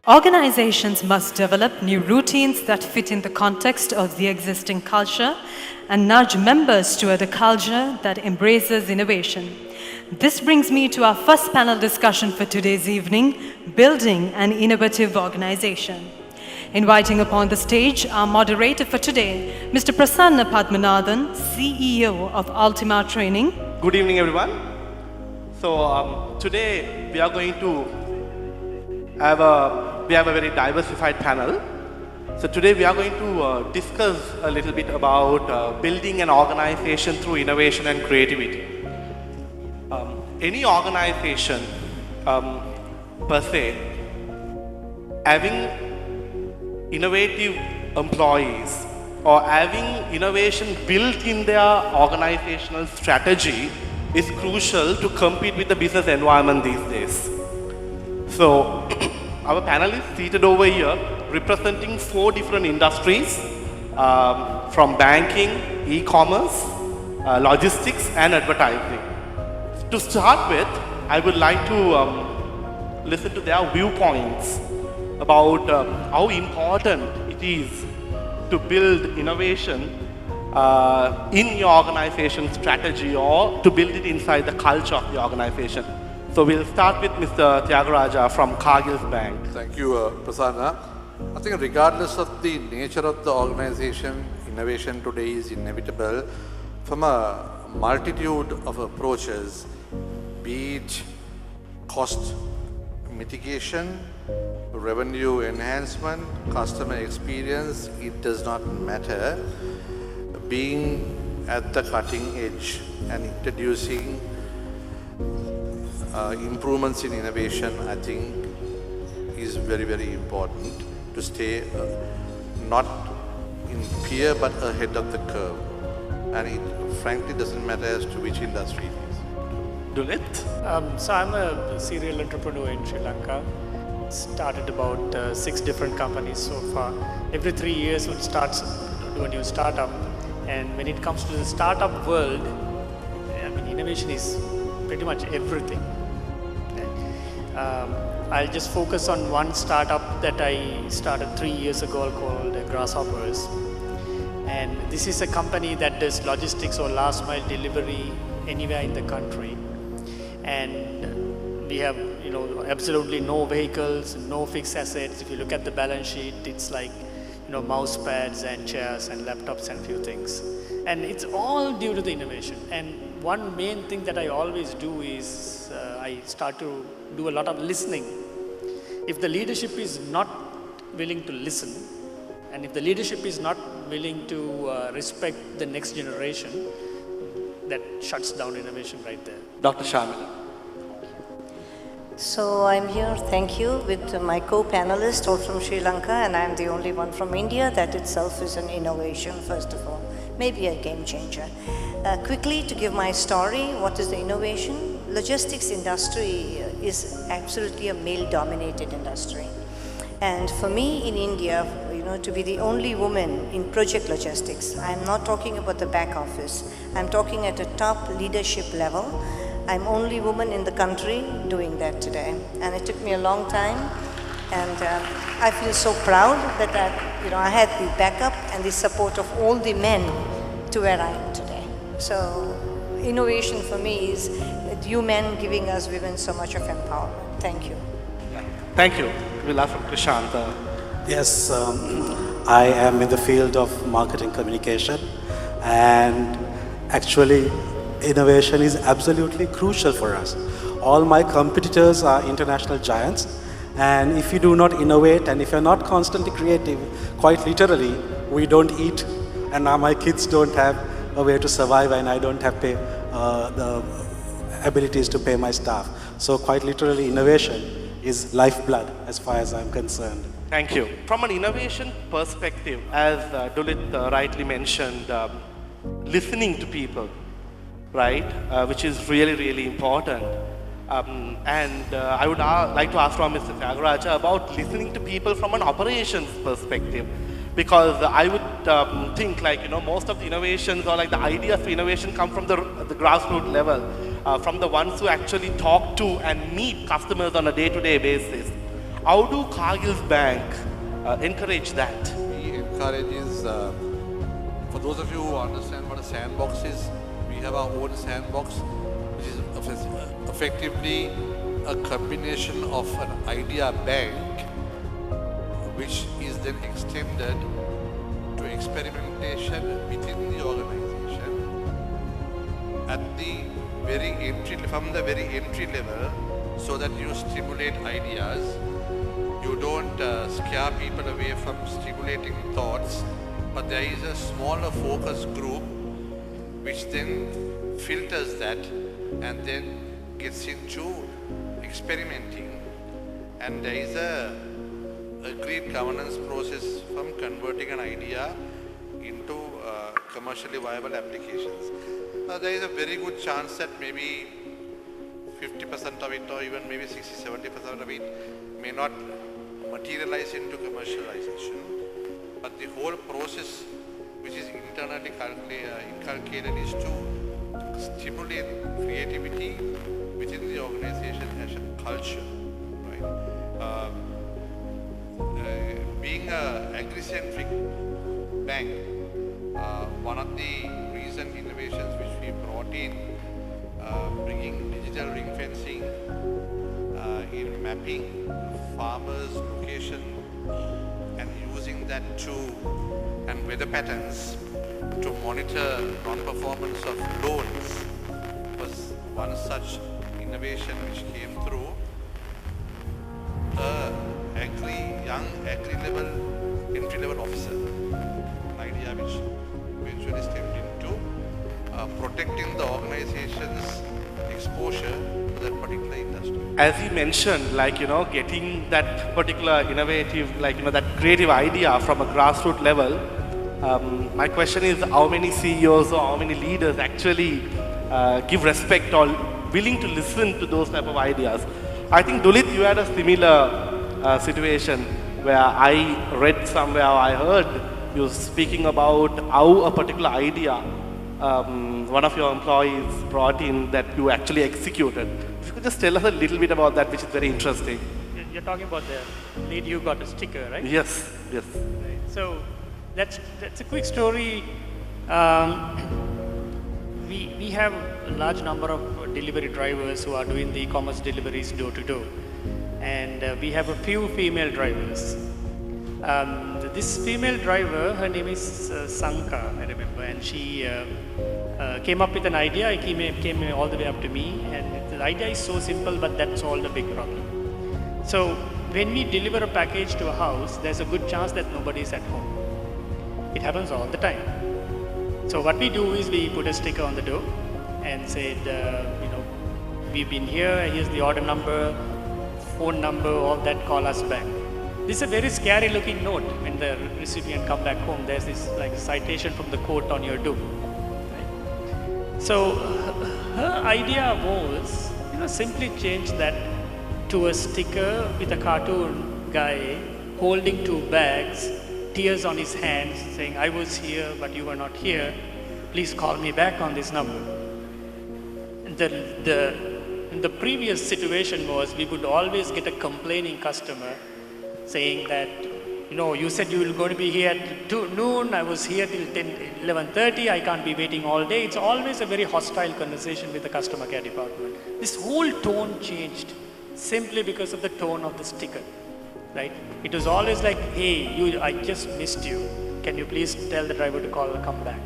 Organizations must develop new routines that fit in the context of the existing culture and nudge members toward a culture that embraces innovation. This brings me to our first panel discussion for today's evening, Building an Innovative Organization. Inviting upon the stage our moderator for today, Mr. Prasanna Padmanathan, CEO of Ultima Training. Good evening, everyone. So today we are going to have a very diversified panel. So today we are going to discuss a little bit about building an organization through innovation and creativity. Any organization per se, having innovative employees or having innovation built in their organizational strategy is crucial to compete with the business environment these days. So our panel is seated over here representing 4 different industries from banking, e-commerce, logistics and advertising. To start with, I would like to listen to their viewpoints about how important it is to build innovation in your organization strategy or to build it inside the culture of the organization. So we'll start with Mr. Tyagaraja from Cargill's Bank. Thank you, Prasanna. I think regardless of the nature of the organization, innovation today is inevitable from a multitude of approaches, be it cost mitigation, revenue enhancement, customer experience, it does not matter. Being at the cutting edge and introducing improvements in innovation, I think, is very, very important to stay not in peer but ahead of the curve. And it frankly doesn't matter as to which industry it is. Dulit? So I'm a serial entrepreneur in Sri Lanka. Started about 6 different companies so far. Every 3 years we start to do a new startup. And when it comes to the startup world, I mean, innovation is pretty much everything. I'll just focus on one startup that I started 3 years ago called Grasshoppers. And this is a company that does logistics or last mile delivery anywhere in the country. And we have, absolutely no vehicles, no fixed assets. If you look at the balance sheet, it's like, mouse pads and chairs and laptops and few things. And it's all due to the innovation. And one main thing that I always do is I start to do a lot of listening. If the leadership is not willing to listen, and if the leadership is not willing to respect the next generation, that shuts down innovation right there. Dr. Shamila. So I'm here, thank you, with my co-panelist, all from Sri Lanka, and I'm the only one from India. That itself is an innovation, first of all, maybe a game changer. Quickly, to give my story, what is the innovation? Logistics industry is absolutely a male-dominated industry. And for me in India, to be the only woman in project logistics, I'm not talking about the back office, I'm talking at a top leadership level. I'm only woman in the country doing that today. And it took me a long time, and I feel so proud that I had the backup and the support of all the men to where I am today. So innovation for me is you men giving us women so much of empowerment. Thank you. Thank you. We'll ask from Krishanta. Yes, I am in the field of marketing communication, and actually innovation is absolutely crucial for us. All my competitors are international giants, and if you do not innovate and if you're not constantly creative, quite literally, we don't eat, and now my kids don't have a way to survive, and I don't have the abilities to pay my staff. So quite literally, innovation is lifeblood as far as I'm concerned. Thank you. From an innovation perspective, as Dulit rightly mentioned, listening to people, right, which is really, really important. And I would like to ask from Mr. Tyagaraja about listening to people from an operations perspective. Because I would think most of the innovations or the ideas for innovation come from the grassroots level, from the ones who actually talk to and meet customers on a day-to-day basis. How do Cargill's bank encourage that? We encourage is, for those of you who understand what a sandbox is, we have our own sandbox, which is effectively a combination of an idea bank, which is then extended to experimentation within the organization at the from the very entry level, so that you stimulate ideas. You don't scare people away from stimulating thoughts, but there is a smaller focus group which then filters that and then gets into experimenting. And there is a agreed governance process from converting an idea into commercially viable applications. There is a very good chance that maybe 50% of it, or even maybe 60-70% of it may not materialize into commercialization, but the whole process which is internally inculcated is to stimulate creativity within the organization as a culture, right? Being an agri-centric bank, one of the recent innovations which we brought in, bringing digital ring fencing in mapping farmers' location and using that and weather patterns to monitor non-performance of loans was one such innovation which came through. Young agri-level, entry-level officer, an idea which eventually stepped into protecting the organization's exposure to that particular industry. As you mentioned, getting that particular innovative, that creative idea from a grassroots level, my question is how many CEOs or how many leaders actually give respect or willing to listen to those type of ideas? I think, Dulit, you had a similar situation where I read somewhere, I heard you speaking about how a particular idea one of your employees brought in that you actually executed. If you could just tell us a little bit about that, which is very interesting. You're talking about the lead you got a sticker, right? Yes, yes. Right. So that's a quick story. We have a large number of delivery drivers who are doing the e-commerce deliveries door to door. And we have a few female drivers. This female driver, her name is Sanka, I remember, and she came up with an idea. It came all the way up to me, and the idea is so simple, but that's all the big problem. So when we deliver a package to a house, there's a good chance that nobody is at home. It happens all the time. So what we do is we put a sticker on the door and said, we've been here, here's the order number, phone number, all that, call us back. This is a very scary looking note. When the recipient come back home, there's this citation from the court on your door. Right? So her idea was, simply change that to a sticker with a cartoon guy holding two bags, tears on his hands, saying, I was here, but you were not here. Please call me back on this number. The previous situation was we would always get a complaining customer saying that, you said you were going to be here at noon, I was here till 11:30, I can't be waiting all day. It's always a very hostile conversation with the customer care department. This whole tone changed simply because of the tone of the sticker, right? It was always like, hey, I just missed you. Can you please tell the driver to come back?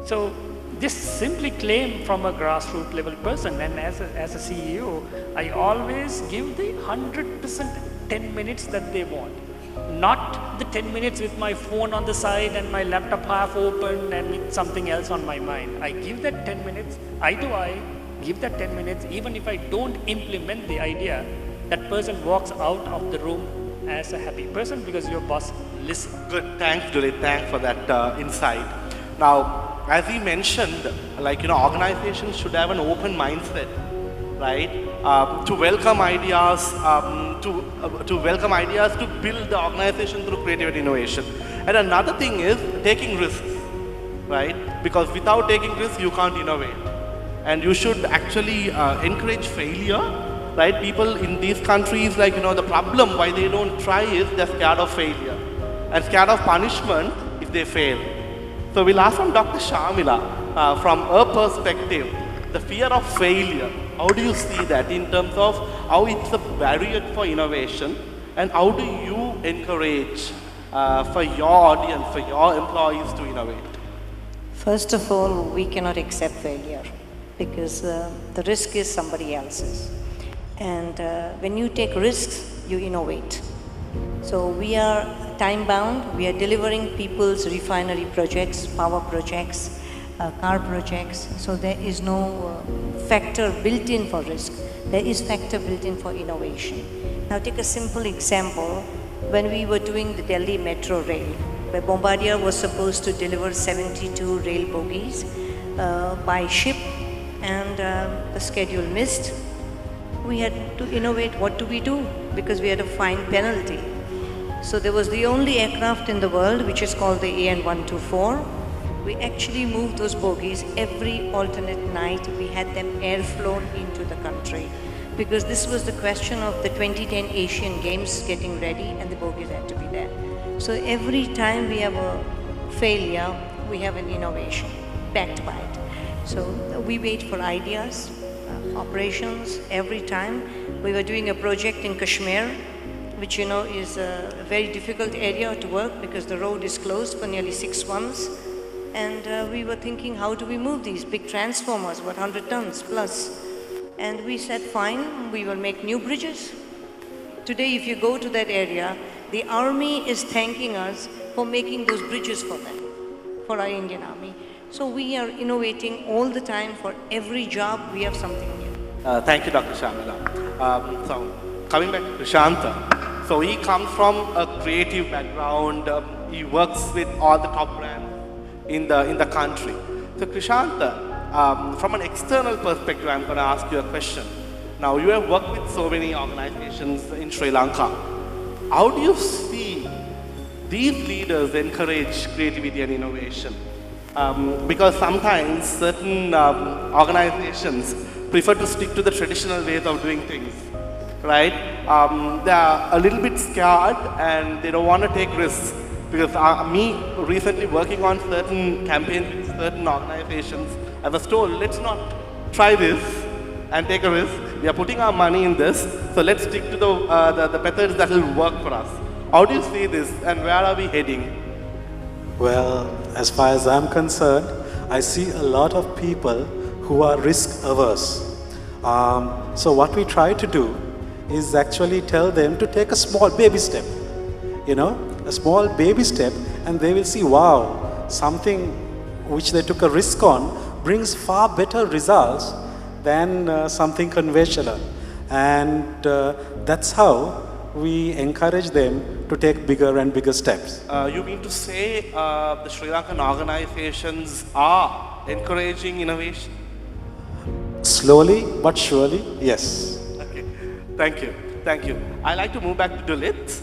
So this simply came from a grassroots level person, and as a CEO, I always give the 100% 10 minutes that they want. Not the 10 minutes with my phone on the side and my laptop half open and with something else on my mind. I give that 10 minutes, I give that 10 minutes, even if I don't implement the idea, that person walks out of the room as a happy person because your boss listens. Good, thanks Julie, thanks for that insight. Now, as he mentioned, organizations should have an open mindset, right? To welcome ideas, to build the organization through creativity innovation. And another thing is taking risks, right? Because without taking risks, you can't innovate. And you should actually encourage failure right? People in these countries, like, the problem why they don't try is they're scared of failure and scared of punishment if they fail. So we'll ask from Dr. Shamila, from her perspective, the fear of failure. How do you see that in terms of how it's a barrier for innovation, and how do you encourage for your audience, for your employees to innovate? First of all, we cannot accept failure because the risk is somebody else's. And when you take risks, you innovate. So we are time bound, we are delivering people's refinery projects, power projects, car projects. So there is no factor built in for risk. There is factor built in for innovation. Now take a simple example. When we were doing the Delhi Metro Rail, where Bombardier was supposed to deliver 72 rail bogies by ship, and the schedule missed, we had to innovate. What do we do? Because we had a fine penalty. So there was the only aircraft in the world which is called the AN-124. We actually moved those bogies every alternate night. We had them airflown into the country because this was the question of the 2010 Asian Games getting ready, and the bogies had to be there. So every time we have a failure, we have an innovation backed by it. So we wait for ideas, operations every time. We were doing a project in Kashmir, which is a very difficult area to work because the road is closed for nearly 6 months. And we were thinking, how do we move these big transformers, 100 tons plus? And we said, fine, we will make new bridges. Today, if you go to that area, the army is thanking us for making those bridges for them, for our Indian army. So we are innovating all the time. For every job, we have something new. Thank you, Dr. Shamila. So coming back to Shanta, so he comes from a creative background. He works with all the top brands in the country. So Krishanta, from an external perspective, I'm going to ask you a question. Now, you have worked with so many organizations in Sri Lanka. How do you see these leaders encourage creativity and innovation? Because sometimes certain organizations prefer to stick to the traditional ways of doing things, right? They are a little bit scared and they don't want to take risks. Because me recently working on certain campaigns with certain organizations, I was told, let's not try this and take a risk. We are putting our money in this, so let's stick to the methods that will work for us. How do you see this, and where are we heading? Well, as far as I'm concerned, I see a lot of people who are risk averse. So what we try to do is actually tell them to take a small baby step, a small baby step, and they will see, wow, something which they took a risk on brings far better results than something conventional. And that's how we encourage them to take bigger and bigger steps. You mean to say the Sri Lankan organizations are encouraging innovation? Slowly but surely, yes. Okay, thank you. I'd like to move back to Dulit.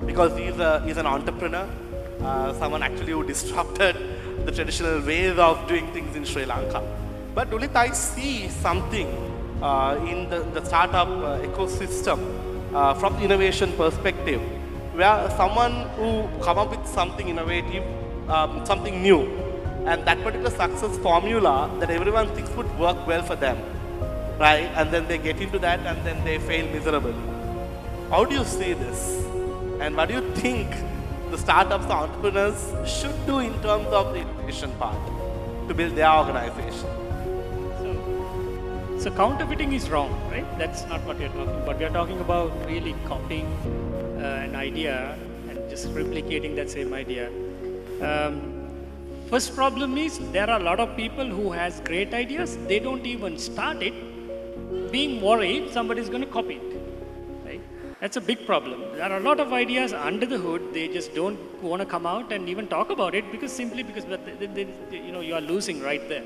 Because he's an entrepreneur, someone actually who disrupted the traditional ways of doing things in Sri Lanka. But Dulit, I see something in the startup ecosystem from the innovation perspective, where someone who come up with something innovative, something new, and that particular success formula that everyone thinks would work well for them, right? And then they get into that and then they fail miserably. How do you see this? And what do you think the startups, the entrepreneurs should do in terms of the innovation part to build their organization? So counterfeiting is wrong, right? That's not what we're talking about. We're talking about really copying an idea and just replicating that same idea. First problem is there are a lot of people who has great ideas. They don't even start it, being worried somebody's going to copy it. That's a big problem. There are a lot of ideas under the hood. They just don't want to come out and even talk about it because you are losing right there.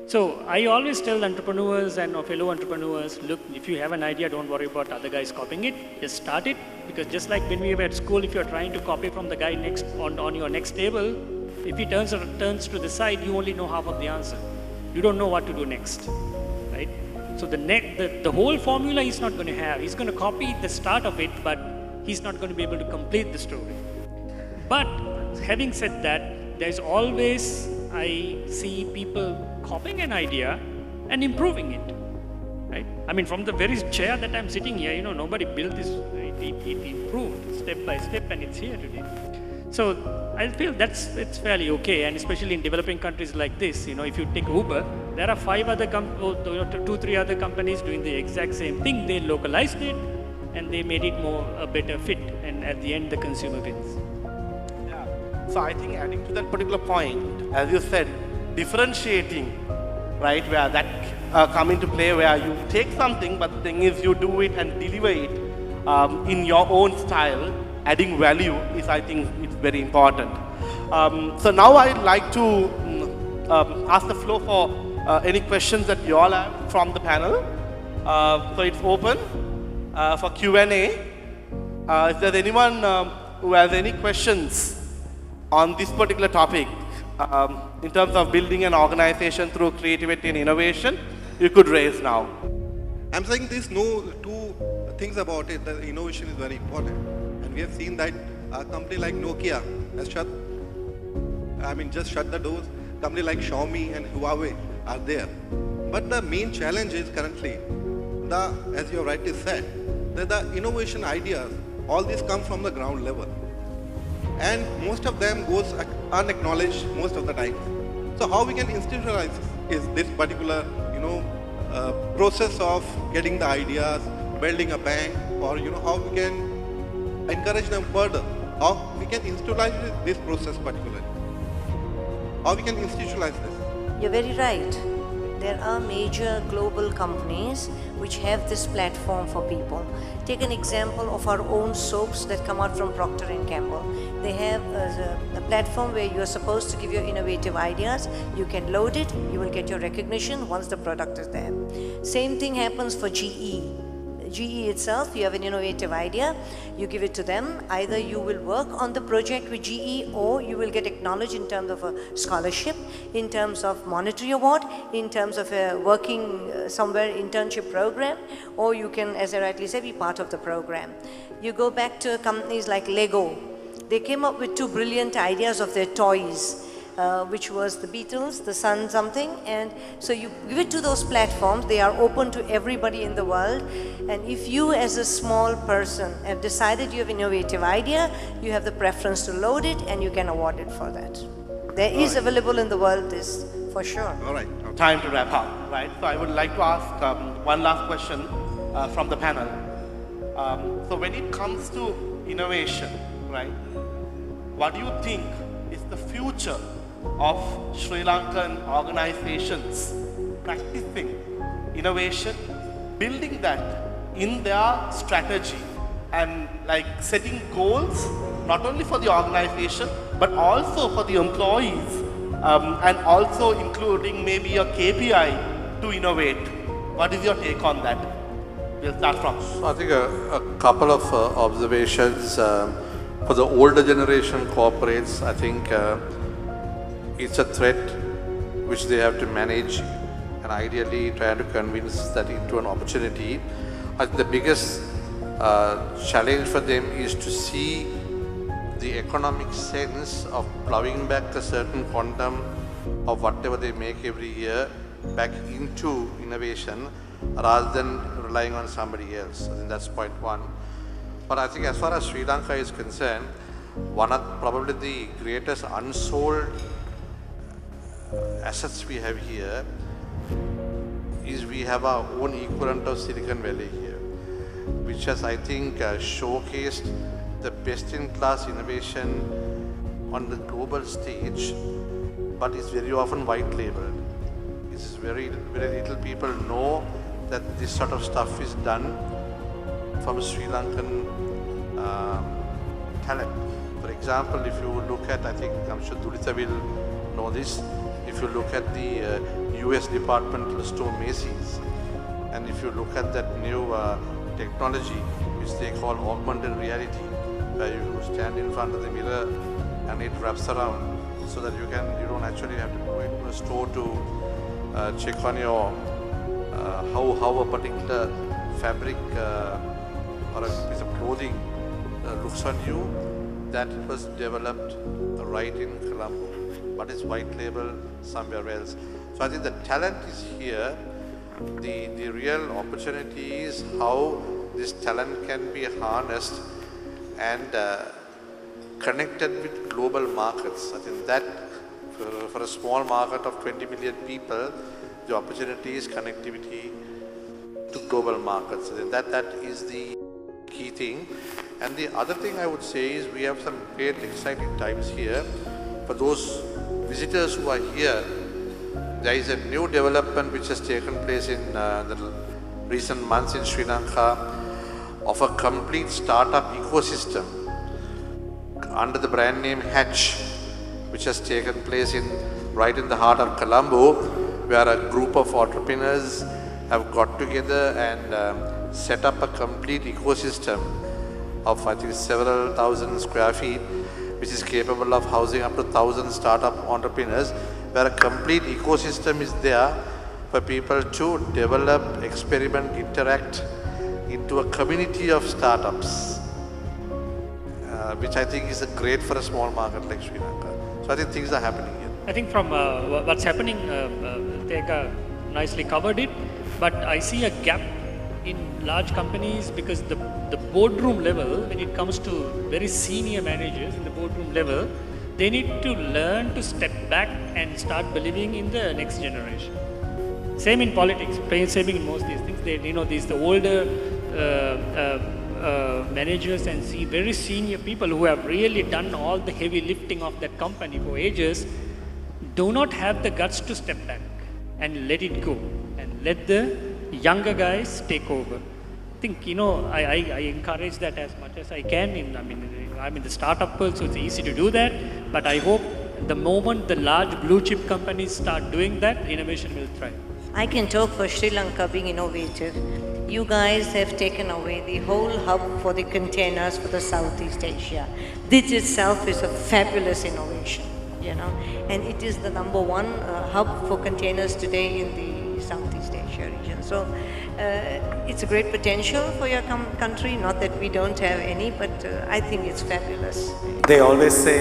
So I always tell entrepreneurs and fellow entrepreneurs, look, if you have an idea, don't worry about other guys copying it. Just start it, because just like when we were at school, if you're trying to copy from the guy next on your next table, if he turns to the side, you only know half of the answer. You don't know what to do next, right? So the whole formula he's not going to have. He's going to copy the start of it, but he's not going to be able to complete the story. But having said that, there's always, I see people copying an idea and improving it. Right? I mean, from the very chair that I'm sitting here, nobody built this. It improved step by step, and it's here today. So I feel it's fairly okay, and especially in developing countries like this, if you take Uber, there are 2-3 other companies doing the exact same thing. They localized it, and they made it a better fit, and at the end, the consumer wins. Yeah. So I think adding to that particular point, as you said, differentiating, right, where that come into play, where you take something, but the thing is you do it and deliver it in your own style, adding value is, I think, it's very important. So now I'd like to ask the floor for any questions that you all have from the panel. So it's open for Q&A. If there's anyone who has any questions on this particular topic, in terms of building an organization through creativity and innovation, you could raise now. I'm saying there's two things about it. The innovation is very important, and we have seen that a company like Nokia has just shut the doors. Company like Xiaomi and Huawei are there, but the main challenge is currently as you rightly said, that the innovation ideas, all these come from the ground level, and most of them goes unacknowledged most of the time. So how we can institutionalize is this particular process of getting the ideas, building a bank, or how we can encourage them further. How we can institutionalize this process particularly. How we can institutionalize this. You're very right. There are major global companies which have this platform for people. Take an example of our own soaps that come out from Procter & Gamble. They have a platform where you are supposed to give your innovative ideas. You can load it, you will get your recognition once the product is there. Same thing happens for GE. GE itself, you have an innovative idea, you give it to them. Either you will work on the project with GE, or you will get acknowledged in terms of a scholarship, in terms of monetary award, in terms of a working somewhere internship program, or you can, as I rightly said, be part of the program. You go back to companies like Lego. They came up with 2 brilliant ideas of their toys, which was the Beatles, the Sun something, and so you give it to those platforms. They are open to everybody in the world, and if you as a small person have decided you have an innovative idea, you have the preference to load it and you can award it for that. There is available in the world, this for sure. All right. Time to wrap up, right? So I would like to ask one last question from the panel. So when it comes to innovation, right, what do you think is the future of Sri Lankan organizations practicing innovation, building that in their strategy, and like setting goals not only for the organization but also for the employees, and also including maybe a KPI to innovate? What is your take on that? We'll start from. So I think a couple of observations. For the older generation corporates, I think it's a threat which they have to manage, and ideally try to convince that into an opportunity. I think the biggest challenge for them is to see the economic sense of plowing back a certain quantum of whatever they make every year back into innovation rather than relying on somebody else. I think that's point one. But I think as far as Sri Lanka is concerned, one of probably the greatest unsold assets we have here is we have our own equivalent of Silicon Valley here, which has, I think, showcased the best-in-class innovation on the global stage, but is very often white-labeled. It's very little people know that this sort of stuff is done from Sri Lankan talent. For example, if you look at, I think, I'm sure Dulitha will know this, if you look at the US departmental store Macy's, and if you look at that new technology which they call augmented reality, where you stand in front of the mirror and it wraps around so that you don't actually have to go into a store to check on your how a particular fabric or a piece of clothing looks on you, that it was developed right in Colombo, but it's white label somewhere else. So I think the talent is here. The real opportunity is how this talent can be harnessed and connected with global markets. I think that for a small market of 20 million people, the opportunity is connectivity to global markets. I think that is the key thing. And the other thing I would say is we have some great exciting times here. For those visitors who are here, there is a new development which has taken place in the recent months in Sri Lanka of a complete startup ecosystem under the brand name Hatch, which has taken place right in the heart of Colombo, where a group of entrepreneurs have got together and set up a complete ecosystem of, I think, several thousand square feet, which is capable of housing up to 1,000 startup entrepreneurs, where a complete ecosystem is there for people to develop, experiment, interact into a community of startups, which I think is great for a small market like Sri Lanka. So I think things are happening here. I think from what's happening, Teka nicely covered it, but I see a gap in large companies because the boardroom level, when it comes to very senior managers in the boardroom level, they need to learn to step back and start believing in the next generation. Same in politics, same in most of these things. They, the older managers and see very senior people who have really done all the heavy lifting of that company for ages, do not have the guts to step back and let it go and let the younger guys take over. I think, I encourage that as much as I can. I'm in the startup world, so it's easy to do that. But I hope the moment the large blue chip companies start doing that, innovation will thrive. I can talk for Sri Lanka being innovative. You guys have taken away the whole hub for the containers for the Southeast Asia. This itself is a fabulous innovation, and it is the #1 hub for containers today in the Southeast Asia region. So it's a great potential for your country, not that we don't have any, but I think it's fabulous. They always say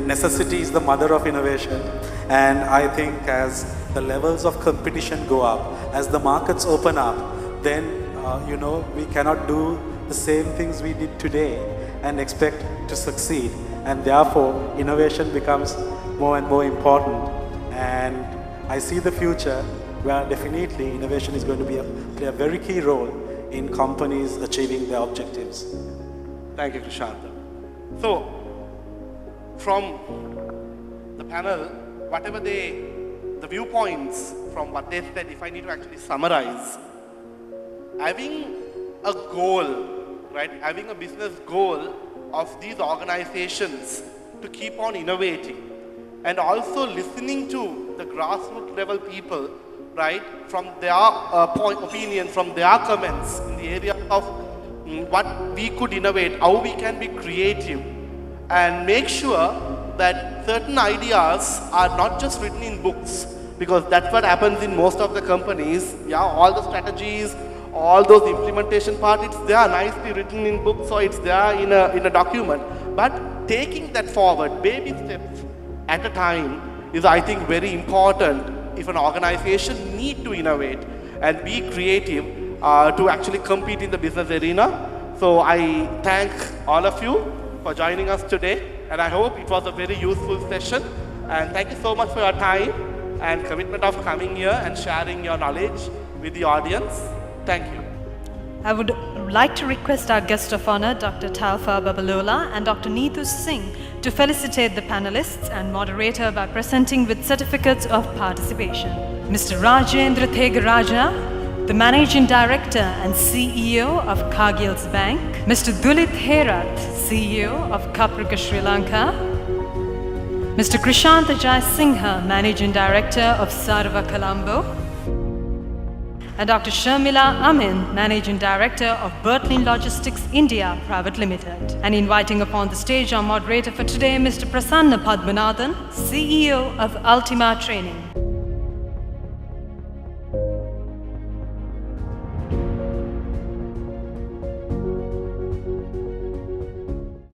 necessity is the mother of innovation, and I think as the levels of competition go up, as the markets open up, then we cannot do the same things we did today and expect to succeed, and therefore innovation becomes more and more important. And I see the future where definitely innovation is going to play a very key role in companies achieving their objectives. Thank you, Krishanta. So, from the panel, whatever the viewpoints from what they said, if I need to actually summarize, having a goal, right? Having a business goal of these organizations to keep on innovating, and also listening to the grassroots level people, right? From their opinion, from their comments in the area of what we could innovate, how we can be creative, and make sure that certain ideas are not just written in books, because that's what happens in most of the companies. Yeah, all the strategies, all those implementation part, it's there nicely written in books, or it's there in a document. But taking that forward, baby steps at a time, is, I think, very important if an organization need to innovate and be creative to actually compete in the business arena. So I thank all of you for joining us today, and I hope it was a very useful session. And thank you so much for your time and commitment of coming here and sharing your knowledge with the audience. Thank you. I would like to request our guest of honor, Dr. Talpha Babalola and Dr. Neetu Singh, to felicitate the panelists and moderator by presenting with certificates of participation. Mr. Rajendra Thegaraja, the Managing Director and CEO of Cargill's Bank, Mr. Dulit Herath, CEO of Kaprika Sri Lanka, Mr. Krishanta Jai Singha, Managing Director of Sarva Colombo, and Dr. Sharmila Amin, Managing Director of Bertlin Logistics India Private Limited. And inviting upon the stage our moderator for today, Mr. Prasanna Padmanathan, CEO of Ultima Training.